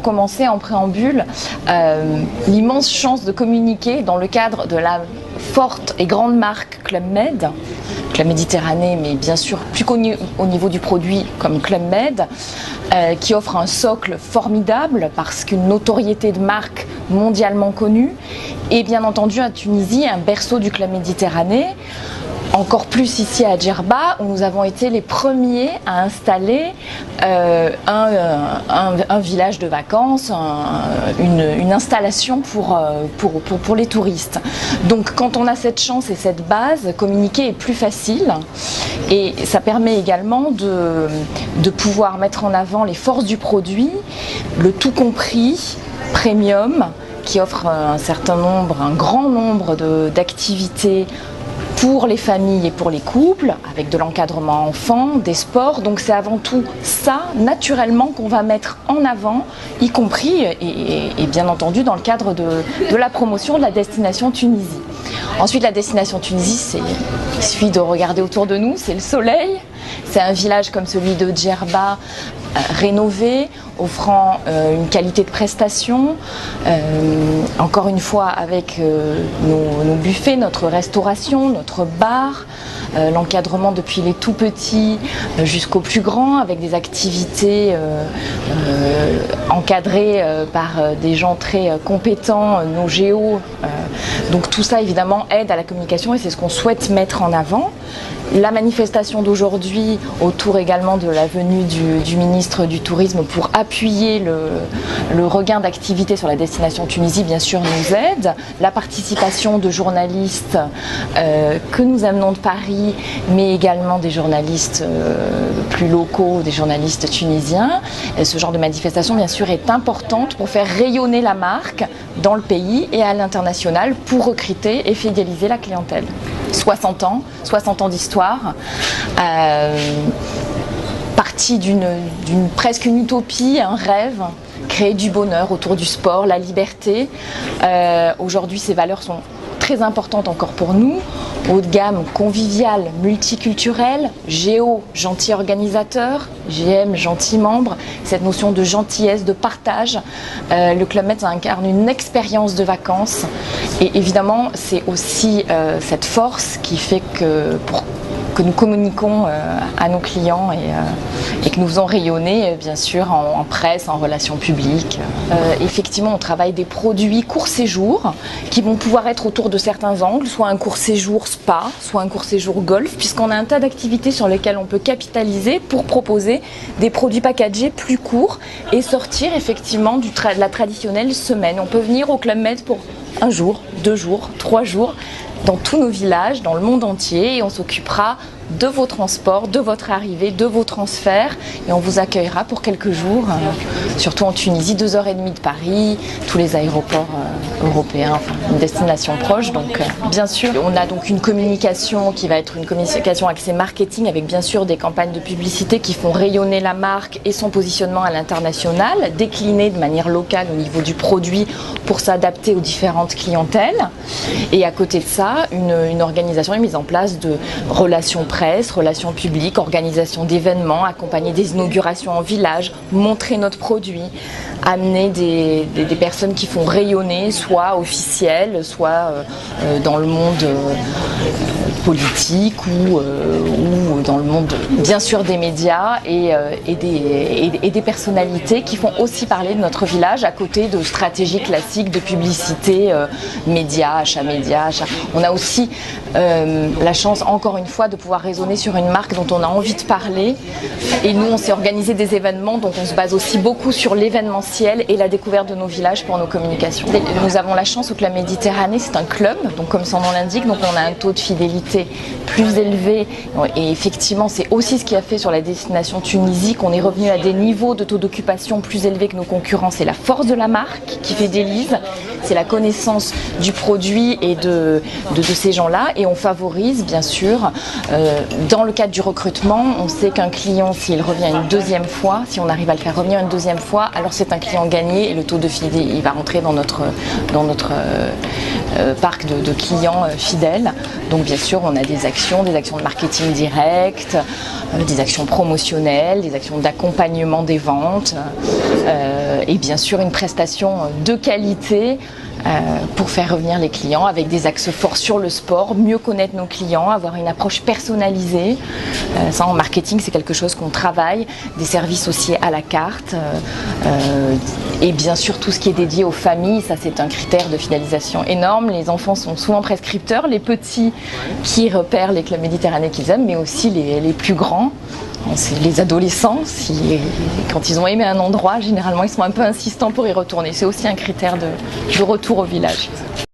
commencer en préambule, l'immense chance de communiquer dans le cadre de la forte et grande marque Club Med, Club Méditerranée, mais bien sûr plus connu au niveau du produit comme Club Med, qui offre un socle formidable parce qu'une notoriété de marque mondialement connue, et bien entendu à Tunisie, un berceau du Club Méditerranée. Encore plus ici à Djerba, où nous avons été les premiers à installer un village de vacances, une installation pour les touristes. Donc quand on a cette chance et cette base, communiquer est plus facile, et ça permet également de pouvoir mettre en avant les forces du produit, le tout compris, premium, qui offre un grand nombre d'activités pour les familles et pour les couples, avec de l'encadrement enfant, des sports. Donc c'est avant tout ça, naturellement, qu'on va mettre en avant, y compris et bien entendu dans le cadre de la promotion de la destination Tunisie. Ensuite, la destination Tunisie, il suffit de regarder autour de nous, c'est le soleil. C'est un village comme celui de Djerba, rénové, offrant une qualité de prestation, encore une fois avec nos buffets, notre restauration, notre bar, l'encadrement depuis les tout petits jusqu'aux plus grands, avec des activités encadrées par des gens très compétents, nos géos. Donc tout ça évidemment aide à la communication et c'est ce qu'on souhaite mettre en avant. La manifestation d'aujourd'hui autour également de la venue du ministre du Tourisme pour appuyer le regain d'activité sur la destination Tunisie, bien sûr, nous aide. La participation de journalistes que nous amenons de Paris, mais également des journalistes plus locaux, des journalistes tunisiens. Et ce genre de manifestation, bien sûr, est importante pour faire rayonner la marque dans le pays et à l'international pour recruter et fidéliser la clientèle. 60 ans d'histoire, partie d'une presque une utopie, un rêve, créer du bonheur autour du sport, la liberté. Aujourd'hui, ces valeurs sont très importantes encore pour nous. Haut de gamme, convivial, multiculturel, géo, gentil organisateur, GM, gentil membre, cette notion de gentillesse, de partage. Le Club Med incarne une expérience de vacances et évidemment c'est aussi cette force qui fait que nous communiquons à nos clients et que nous faisons rayonner bien sûr en presse, en relations publiques. Effectivement, on travaille des produits court séjour qui vont pouvoir être autour de certains angles, soit un court séjour spa, soit un court séjour golf, puisqu'on a un tas d'activités sur lesquelles on peut capitaliser pour proposer des produits packagés plus courts et sortir effectivement de la traditionnelle semaine. On peut venir au Club Med pour 1 jour, 2 jours, 3 jours, dans tous nos villages, dans le monde entier, et on s'occupera de vos transports, de votre arrivée, de vos transferts, et on vous accueillera pour quelques jours, surtout en Tunisie, 2h30 de Paris, tous les aéroports européens, enfin une destination proche. Donc bien sûr, on a donc une communication qui va être une communication axée marketing, avec bien sûr des campagnes de publicité qui font rayonner la marque et son positionnement à l'international, déclinées de manière locale au niveau du produit pour s'adapter aux différentes clientèles. Et à côté de ça, une organisation est mise en place de relations presse, relations publiques, organisation d'événements, accompagner des inaugurations en village, montrer notre produit, amener des personnes qui font rayonner, soit officielles, soit dans le monde politique ou dans le monde bien sûr des médias et des personnalités qui font aussi parler de notre village à côté de stratégies classiques de publicité, médias, achat. On a aussi la chance encore une fois de pouvoir raisonner sur une marque dont on a envie de parler, et nous on s'est organisé des événements, donc on se base aussi beaucoup sur l'événementiel et la découverte de nos villages pour nos communications. Nous avons la chance que la Méditerranée c'est un club, donc comme son nom l'indique, donc on a un taux de fidélité plus élevé, et effectivement c'est aussi ce qui a fait sur la destination Tunisie qu'on est revenu à des niveaux de taux d'occupation plus élevés que nos concurrents. C'est la force de la marque qui fidélise, c'est la connaissance du produit et de ces gens-là, et on favorise bien sûr dans le cadre du recrutement. On sait qu'un client, s'il revient une deuxième fois, si on arrive à le faire revenir une deuxième fois, alors c'est un client gagné et le taux de fidélité il va rentrer dans notre parc de clients fidèles. Donc bien sûr, on a des actions de marketing direct, des actions promotionnelles, des actions d'accompagnement des ventes et bien sûr une prestation de qualité pour faire revenir les clients avec des axes forts sur le sport, mieux connaître nos clients, avoir une approche personnalisée. Ça en marketing c'est quelque chose qu'on travaille, des services aussi à la carte et bien sûr tout ce qui est dédié aux familles, ça c'est un critère de fidélisation énorme. Les enfants sont souvent prescripteurs, les petits qui repèrent les clubs méditerranéens qu'ils aiment, mais aussi les plus grands. C'est les adolescents, quand ils ont aimé un endroit, généralement ils sont un peu insistants pour y retourner. C'est aussi un critère de retour au village.